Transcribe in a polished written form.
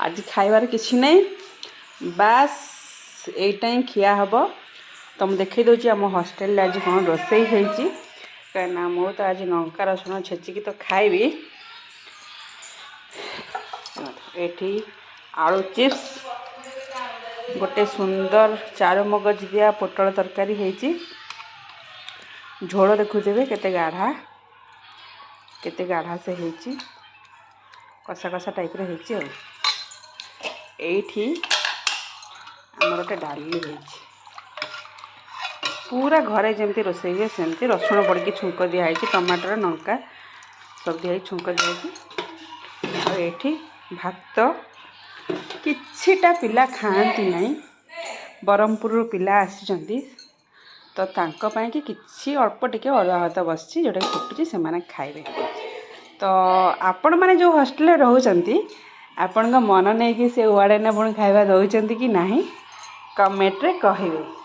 आज खाइबार किसी नहीं बास यहीटा ही खिया हम। तो मुझे देखी दूसरी आम हॉस्टेल आज कौन रोसई कहीं मु तो आज लंका रसुण छेचिकी तो खाइबी। एठी आलू चिप्स गोटे सुंदर चारु मगज दिया पोटल तरकारी होती झोल देखुथे केते गाढ़ा से होती कषा कषा टाइप रे एठी आमर गोटे डाली होती पूरा घरे जमती रोसई हुए सेमती रसुण पड़ी छुंक दिखाई टमाटर लंका सब दिखाई छुंक दिखाई एठी भात किछिटा पिला खाती नहीं ब्रह्मपुर पिला आसी तो तांको पाई कि किछि अल्प टिके अरुआ भात बसची जोटा फुटुची से माने खाइबे। तो आपण माने जो हॉस्टेल रहउचंती आपण का मन नहीं कि से वार्डन आपण खाइबा दउचंती कि नाही कमेंट रे कहिबे।